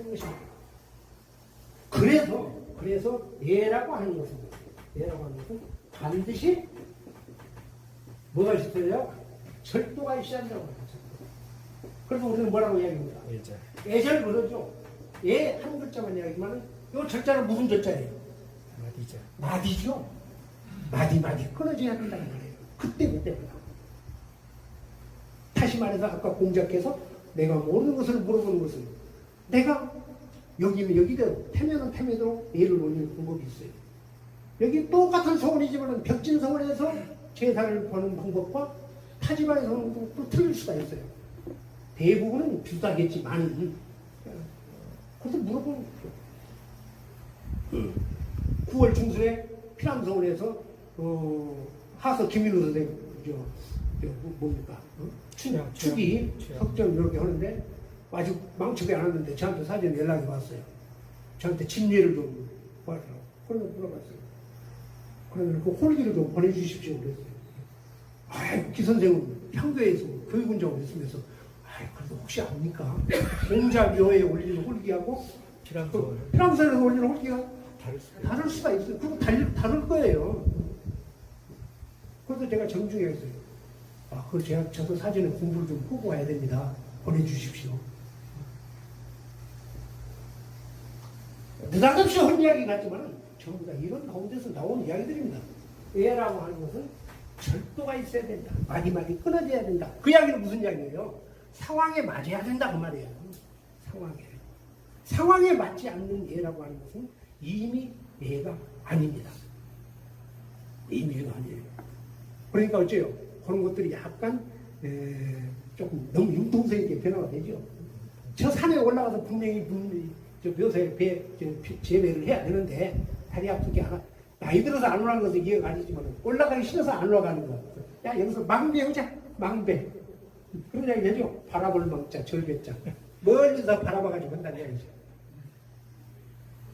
되는 것입니다. 그래서 예라고 하는 것은 반드시 뭐가 있어요? 절도가 있어야 한다고 합니다. 그래서 우리는 뭐라고 이야기합니다. 예절 그러죠. 예 한 글자만 이야기하면 이 절자는 무슨 절자예요? 마디죠. 마디 끊어져야 된다는 거예요. 그때부터. 다시 말해서 아까 공자께서 내가 모르는 것을 물어보는 것은 내가 여기는 여기대로 태면은 태면으로 예를 올리는 방법이 있어요. 여기 똑같은 서원이지만 벽진서원에서 제사를 보는 방법과 타지마에서는 또 틀릴 수가 있어요. 대부분은 비슷하겠지만 그래서 물어보는 거죠. 9월 중순에 피남서원에서 하서 김민우 선생님 뭡니까? 축이 석정 이렇게 하는데 아직 망치게 안 왔는데 저한테 사진 연락이 왔어요. 저한테 진례를 좀 봐라고. 그러면 물어봤어요. 그러면 그 홀기를 좀 보내주십시오 그랬어요. 아이 기 선생은 향교에서 교육운동을 했으면서 아이 그래도 혹시 압니까? 공자묘에 올리는 홀기하고 피남서원에서 올리는 홀기가 다를 수가 있어요. 그리고 다를 거예요. 그래서 제가 정중히 했어요. 저도 사진에 공부를 좀 하고 와야 됩니다. 보내주십시오. 느닷없이 한 이야기 같지만 전부 다 이런 가운데서 나온 이야기들입니다. 예라고 하는 것은 절도가 있어야 된다. 많이 끊어져야 된다. 그 이야기는 무슨 이야기예요? 상황에 맞아야 된다 그 말이에요. 상황에 맞지 않는 예라고 하는 것은 이미 예가 아닙니다. 이미 예가 아니에요. 그러니까 어째요? 그런 것들이 약간 조금 너무 융통성있게 변화가 되죠. 저 산에 올라가서 분명히 저 묘소에 재배를 해야 되는데 다리 아프게 나이 들어서 안 올라가는 것은 이해가 아니지만 올라가기 싫어서 안 올라가는 거. 야 여기서 망배하자. 망배. 그런 이야기 되죠. 바라볼 망자 절배자. 멀리서 바라봐가지고 한다는 이야기죠.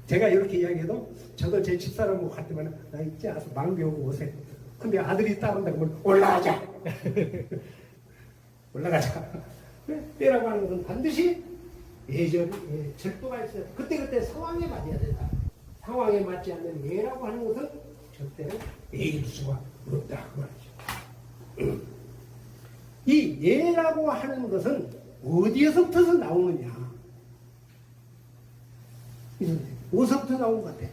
제가 이렇게 이야기해도 저도 제 집사람하고 갔더니 나 이제 와서 망배하고 오세요. 근데 아들이 따른다 그러면 올라가자. 올라가자. 예라고 하는 것은 반드시 절도가 있어요. 그때 상황에 맞아야 된다. 상황에 맞지 않는 예라고 하는 것은 절대로 예일 수가 없다. 그 말이죠. 이 예라고 하는 것은 어디에서부터 나오느냐? 어디서부터 나온 것 같아요?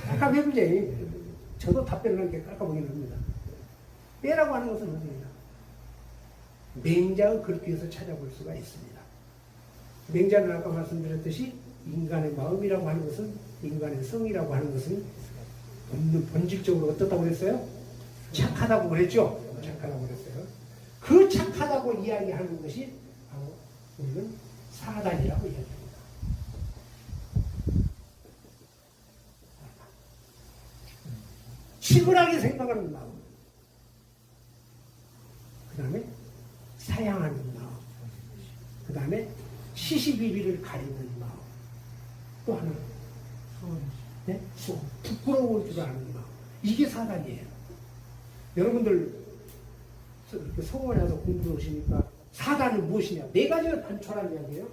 깜깜해보지. 저도 답변을 하는 게 깜깜하긴 합니다. 예라고 하는 것은 어디냐? 맹자의 글귀에서 찾아볼 수가 있습니다. 맹자는 아까 말씀드렸듯이 인간의 마음이라고 하는 것은 인간의 성이라고 하는 것은 본질적으로 어떻다고 그랬어요? 착하다고 그랬죠? 착하다고 그랬어요. 그 착하다고 이야기하는 것이 바로 우리는 사단이라고 이야기합니다. 치근하게 생각하는 마음, 그 다음에 사양하는 마음, 그 다음에 시시비비를 가리는 마음, 또 하나 네? 부끄러울 줄 아는 마음. 이게 사단이에요. 여러분들 성원에 와서 공부를 오시니까 사단은 무엇이냐? 네 가지를 단초라는 이야기예요.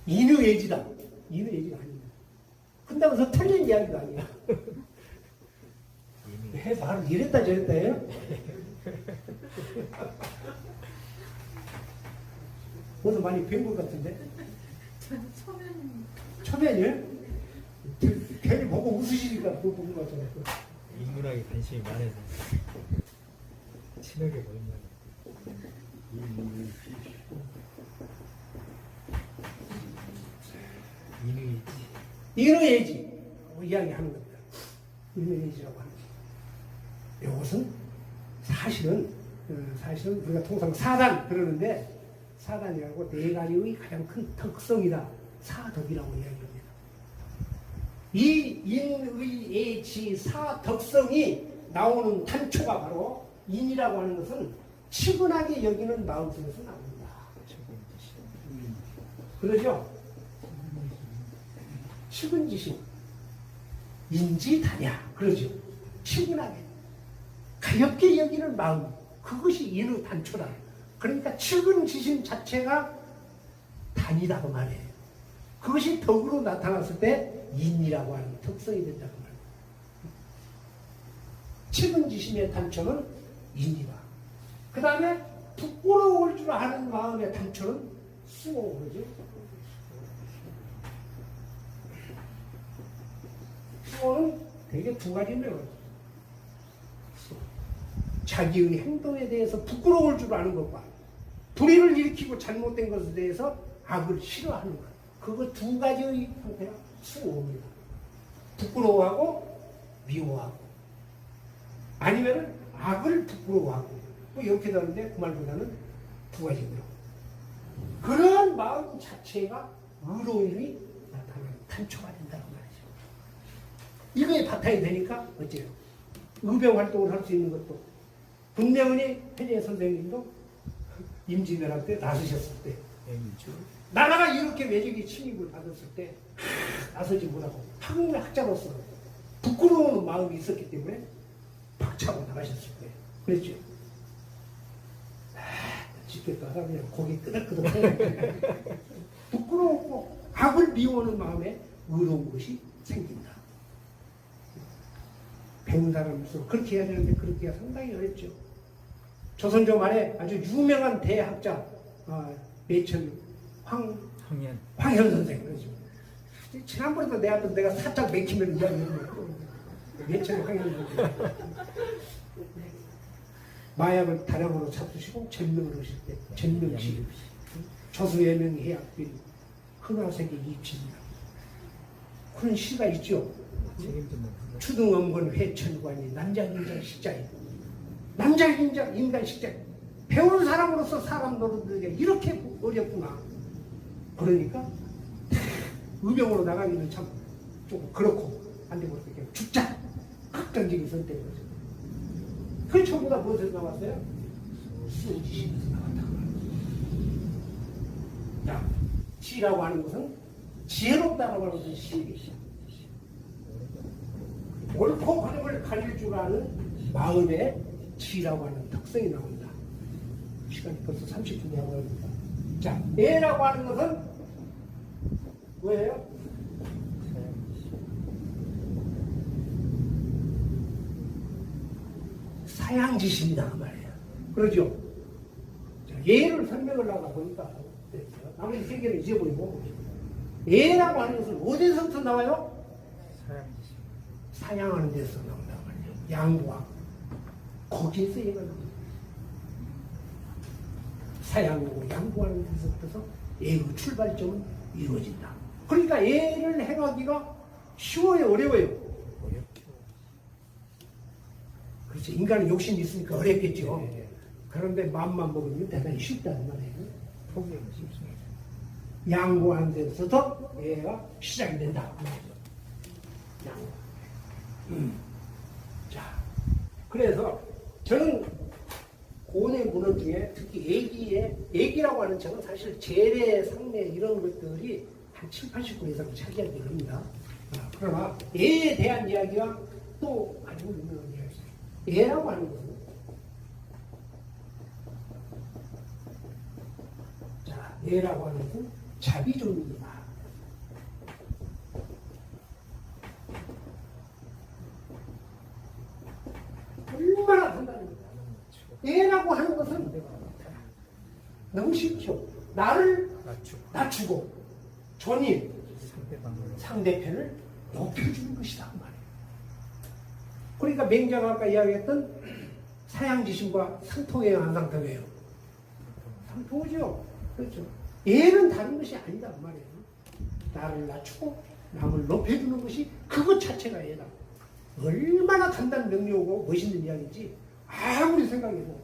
인유예지다. 인유예지가 아닙니다. 근다고 해서 틀린 이야기가 아니야. 해 바로 이랬다 저랬다 해요? 벌써 많이 뵌 것 같은데? 초면이에요? 괜히 보고 웃으시니까 그거 보는 것 같아요. 인문학에 관심이 많아서 친하게 보인다. 인유예지 이야기하는 겁니다. 인유예지라고 하는 거죠. 이것은 사실은 우리가 통상 사단 그러는데 사단이라고 네 가지의 가장 큰 특성이다. 사덕이라고 이야기합니다. 이 인의 예지 사덕성이 나오는 단초가 바로 인이라고 하는 것은 치근하게 여기는 마음속에서 나옵니다. 그러죠? 치근지심 인지다냐 그러죠. 치근하게 가볍게 여기는 마음 그것이 인의 단초다. 그러니까 측은지심 자체가 단이라고 말해요. 그것이 덕으로 나타났을 때 인이라고 하는 특성이 된다고 말해요. 측은지심의 단초는 인이다. 그 다음에 부끄러울 줄 아는 마음의 단초는 수고 그러죠. 수고는 되게 두 가지네요. 자기의 행동에 대해서 부끄러울 줄 아는 것과 불의를 일으키고 잘못된 것에 대해서 악을 싫어하는 것. 그거 두 가지의 형태가 수고입니다. 부끄러워하고 미워하고 아니면 악을 부끄러워하고 뭐 이렇게 되는데 그 말보다는 두 가지고요. 그런 마음 자체가 의로움이 나타나는 단초가 된다고 말이죠. 이거에 바탕이 되니까 어째요? 의병 활동을 할 수 있는 것도 분명히 해제 선생님도 임진왜란 때 나서셨을 때 나라가 이렇게 외적이 침입을 받았을 때 나서지 못하고 학문의 학자로서 부끄러운 마음이 있었기 때문에 박차고 나가셨을 거예요. 그랬죠? 집에 가서 그냥 고개 끄덕끄덕 해요. 부끄러웠고 악을 미워하는 마음에 의로운 것이 생긴다. 배운 사람으로서 그렇게 해야 되는데 그렇게 해야 상당히 어렵죠. 조선조 말에 아주 유명한 대학자 매천 황현 선생 그러죠. 지난번에도 내가 살짝 맥히면 이야기했는데 매천 황현 선생 마약을 다량으로 잡수시고 전명을 하실 때 전명시 조수예명 해약비 흥하세계 입시입니다. 그런 시가 있죠. 추등엄건 회천관이 남자인자 식자이 남자인자 인간 식자이 배우는 사람으로서 사람 노릇들에게 이렇게 어렵구나. 그러니까 의병으로 나가기는 참 좀 그렇고 안 되고 그냥 죽자 극단적인 선택을 하죠. 그 전부 다 무엇에서 나왔어요? 수지심에서 나왔다고 합니다. 자, 지라고 하는 것은 지혜롭다라고 하는 것은 시이죠. 옳고 그름을 가릴 줄 아는 마음의 지라고 하는 특성이 나옵니다. 시간이 벌써 30분이 하고 있습니다. 자, 애라고 하는 것은 뭐예요? 사양지심이다 그 말이에요. 그러죠? 자, 예를 설명을 하다 보니까 나머지 세 개를 잊어버리고 예라고 하는 것은 어디서부터 나와요? 사양지심. 사양하는 데서 나온단 말이에요. 양보하고 거기에서 얘가 나옵니다. 사양하고 양보하는 데서부터 예의 출발점은 이루어진다. 그러니까 예를 행하기가 쉬워요, 어려워요? 그렇죠. 인간은 욕심이 있으니까 어렵겠죠. 네. 그런데 마음만 먹으면 대단히 쉽다는 말이에요. 포기하기 쉽습니다. 양보하는 데서도 예가 시작이 된다. 양보. 자, 그래서 저는 고대 문헌 중에 특히 예기라고 하는 책은 사실 재래, 상례 이런 것들이 한 7, 80% 이상 차지하게 됩니다. 그러나 예에 대한 이야기가 또 아주 유명한 이야기가 있어요. 예라고 하는 것은 자, 예라고 하는 것은 자비종입니다. 얼마나 단단합니다. 예라고 하는 것은 너무 쉽죠. 나를 낮추고 존인 상대편을 높여주는 것이다 그 말이에요. 그러니까 맹자가 아까 이야기했던 사양지심과 상통해요, 안 상통해요? 상통하죠. 그렇죠. 예는 다른 것이 아니다 그 말이에요. 나를 낮추고 남을 높여주는 것이 그것 자체가 예다. 얼마나 단단 명료하고 멋있는 이야기인지 아무리 생각해도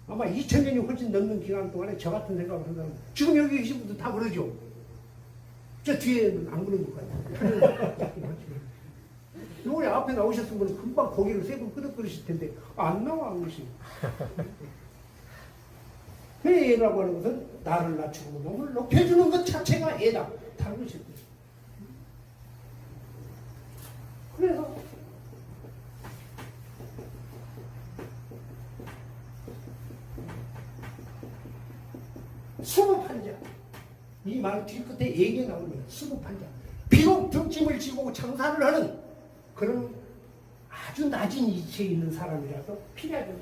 아마 2000년이 훨씬 넘는 기간 동안에 저 같은 생각을 한다면 지금 여기 계신 분들 다 그러죠. 저 뒤에는 안 그런 것 같아요. 요번에 앞에 나오셨으면 금방 고개를 세 번 끄덕거리실 텐데 안 나와 안 계시. 예라고 하는 것은 나를 낮추고 너를 높여주는 것 자체가 예다. 다른 것이 없어요. 그래서 수급한 자. 이 말 뒤끝에 얘기 나옵니다. 수급한 자. 비록 등짐을 지고 장사를 하는 그런 아주 낮은 위치에 있는 사람이라도 필요하죠.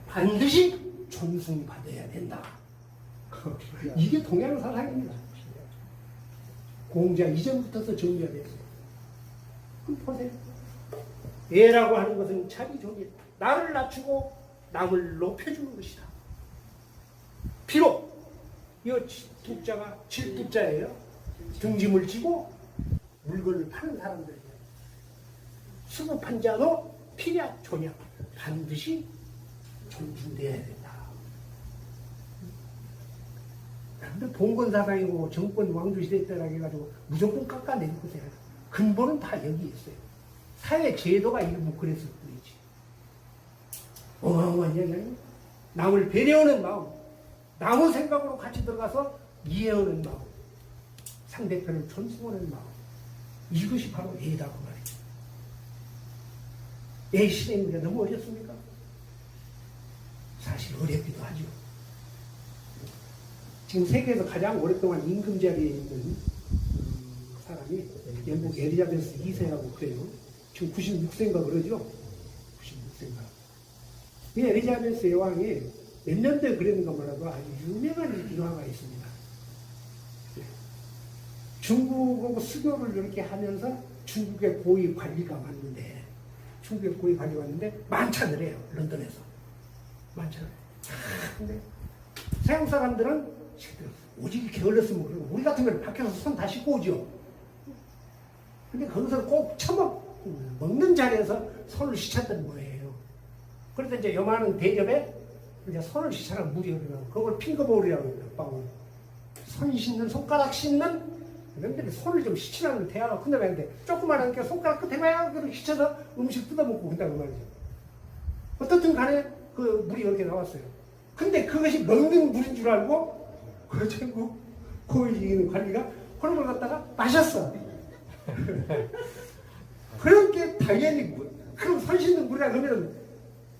반드시 존중받아야 된다. 이게 동양 사상입니다. 공자 이전부터서 정리가 됐어요. 그럼 보세요. 예라고 하는 것은 자기 존재, 나를 낮추고 남을 높여주는 것이다. 비록 이 뚝자가 칠뚝자예요. 등짐을 지고 물건을 파는 사람들이에요. 수급한 자도 필야 존야 반드시 존중돼야 된다. 그런데 봉건사상이고 정권 왕조시대 때라 해가지고 무조건 깎아내릴 것이 아니라 근본은 다 여기 있어요. 사회 제도가 이러면 그랬을 뿐이지. 어마어마한 이야기는 남을 배려하는 마음, 남의 생각으로 같이 들어가서 이해하는 마음, 상대편을 존중하는 마음, 이것이 바로 예다고 말이죠. 예 실행이 너무 어렵습니까? 사실 어렵기도 하죠. 지금 세계에서 가장 오랫동안 임금 자리에 있는 사람이 영국 엘리자베스 2세라고 그래요. 지금 96세인가 그러죠? 96세인가. 이 엘리자베스 여왕이 몇 년도에 그랬는가 몰라도 아주 유명한 일화가 있습니다. 중국하고 수교를 이렇게 하면서 중국의 고위 관리가 왔는데, 중국의 고위 관리가 왔는데 만찬을 해요. 런던에서. 만찬을. 근데 서양 사람들은 오직 게을렀으면 그러고 우리 같은 경우는 밖에서 손 다 씻고 오죠. 근데 거기서 꼭 먹는 자리에서 손을 씻었던 거예요. 그래서 이제 요만한 대접에 이제 손을 씻으라는 물이 흐르고 그걸 핑거볼이라고 해요. 손 씻는, 손가락 씻는 그런데 손을 좀 씻으라는 대화가 끝나는데 조그마한 게 손가락 끝에만 그렇게 씻어서 음식 뜯어먹고 그런다고 말이죠. 어떻든 간에 그 물이 이렇게 나왔어요. 근데 그것이 먹는 물인 줄 알고 그 친구 고위 관리가 그런 걸 갖다가 마셨어. 그런 게 당연히 그럼 손 씻는 물이라 그러면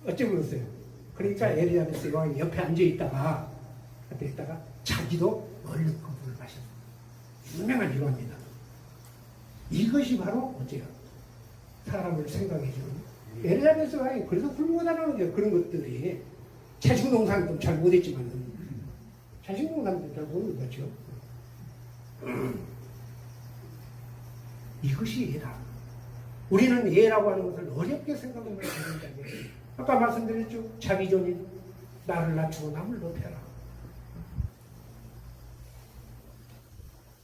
어쩌고 그랬어요. 그러니까 엘리자베스 여왕이 옆에 앉아있다가 자기도 얼른 그 물을 마셨어. 유명한 일화입니다. 이것이 바로 어째요? 사람을 생각해주는 엘리자베스 여왕이 그래서 훌륭하다는 게 그런 것들이 자식농사는 잘 못했지만 자식농사는 잘 모르는 거죠. 이것이 예다. 우리는 예라고 하는 것을 어렵게 생각하면 안 된다는 거예요. 아까 말씀드렸죠. 자기 존인 나를 낮추고 남을 높여라.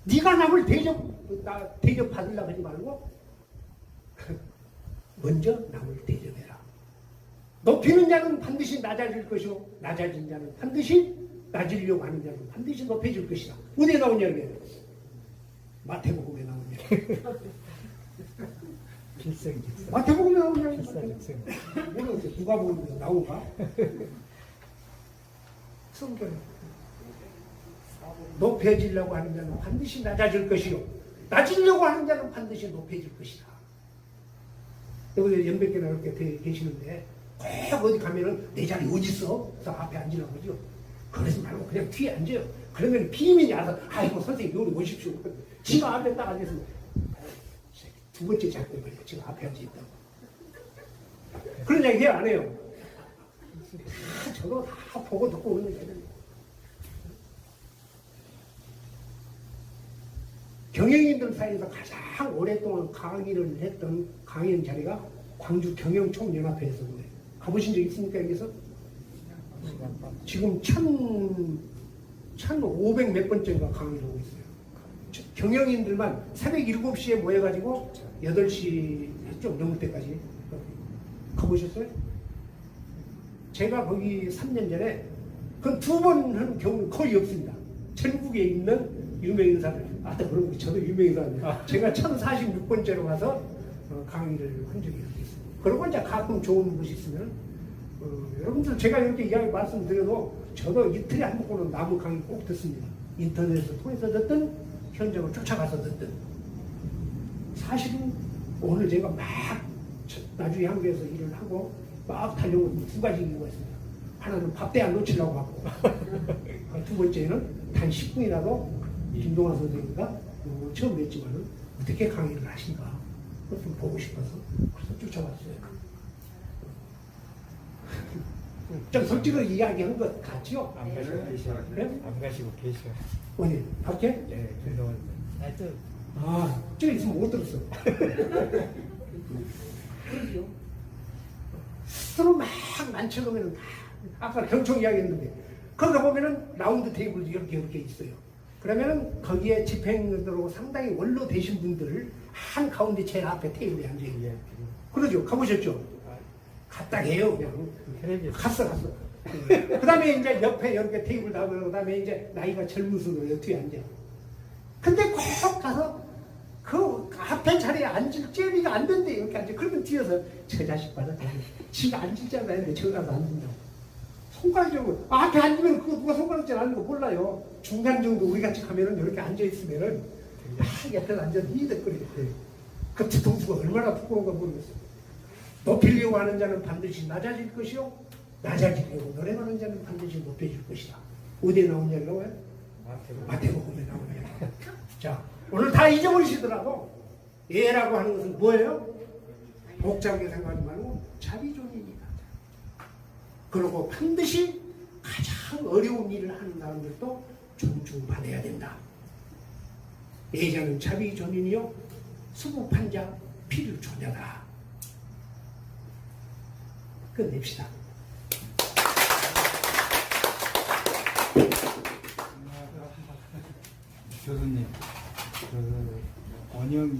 네가 남을 대접받으려고 하지 말고 먼저 남을 대접해라. 높이는 자는 반드시 낮아질 것이고 낮아진 자는 반드시 낮으려고 하는 자는 반드시 높여질 것이다. 어디에 나온 이야기예요? 마태복음에 나온 이야기. 필생직사. 마태복음에 나온 이야기. 필사직생. 모르겠어요. 누가 보면 나온가? 성경에 높여지려고 하는 자는 반드시 낮아질 것이요 낮으려고 하는 자는 반드시 높여질 것이다. 여기 연백개나 이렇게 계시는데 꼭 어디 가면은 내 자리 어디 있어? 그래서 앞에 앉으라고 그러죠. 그러지 말고 그냥 뒤에 앉아요. 그러면 비민이 와서 아이고 선생님 여기 오십시오. 지가 앞에 딱 앉았으면 두 번째 작별 말이야. 지가 앞에 앉아있다고. 그런 얘기 안 해요. 저도 다 보고 듣고 오는 얘기는 경영인들 사이에서 가장 오랫동안 강의를 했던 강연 자리가 광주 경영총연합회에서 그래요. 가보신 적 있습니까 여기서? 지금 1500 몇 번째인가 강의를 하고 있어요. 경영인들만 새벽 7시에 모여가지고 8시 좀 넘을 때까지 가보셨어요? 제가 거기 3년 전에 그건 2번 한 경우는 거의 없습니다. 전국에 있는 유명인사들, 그런 거 저도 유명인사인데 제가 1046번째로 가서 강의를 한 적이 있습니다. 그리고 이제 가끔 좋은 곳이 있으면 여러분들 제가 이렇게 이야기 말씀드려도 저도 이틀에 한 번꼴은 나무 강의 꼭 듣습니다. 인터넷을 통해서 듣든 현장을 쫓아가서 듣든. 사실은 오늘 제가 막 나중에 한국에서 일을 하고 막 달려오는 두 가지 이유가 있습니다. 하나는 밥대 안 놓치려고 하고 두 번째는 단 10분이라도 김동환 선생님과 처음 뵀지만은 어떻게 강의를 하신가 그걸 좀 보고 싶어서 그래서 쫓아왔어요. 좀 솔직히 이야기한 것 같죠? 안 가시고 계셔. 네? 안 가시고 계셔. 어디 밖에? 예, 운동을. 하여튼 아, 저기 있으면 못 들었어. 그러죠. 서로 막 만쳐놓으면 아까 경총 이야기 했는데 거기 보면은 라운드 테이블 이렇게 있어요. 그러면은 거기에 집행으로 상당히 원로 되신 분들 한 가운데 제일 앞에 테이블에 앉아있는 예, 그러죠. 가보셨죠? 갔다 해요 그냥. 텔레비전. 갔어. 그 다음에 이제 옆에 이렇게 테이블 나오고 그 다음에 이제 나이가 젊은 순으로 뒤에 앉아. 근데 꼭 가서 그 앞에 자리에 앉을 재미가 안 된대 이렇게 앉아. 그러면 뒤에서 저 자식 봐라. 지가 앉을잖아 했는데 저기 가서 앉는다고. 손가락으로 앞에 앉으면 그거 누가 손가락질 하는 거 몰라요. 중간 정도 우리 같이 가면은 이렇게 앉아 있으면은 딱 옆에 앉아서 히덕거리게 돼. 그 뒤통수가 얼마나 두꺼운가 모르겠어. 높이려고 하는 자는 반드시 낮아질 것이요 낮아지려고 노래하는 자는 반드시 높여질 것이다. 어디에 나오냐고 나와요? 마태복음에 나오네요. 자, 오늘 다 잊어버리시더라고. 예라고 하는 것은 뭐예요? 복잡하게 생각하지 말고 자비존입니다. 그리고 반드시 가장 어려운 일을 하는 사람들도 존중받아야 된다. 예자는 자비존이요 수고판자 필요조냐다. 끝냅시다. 교수님, 원영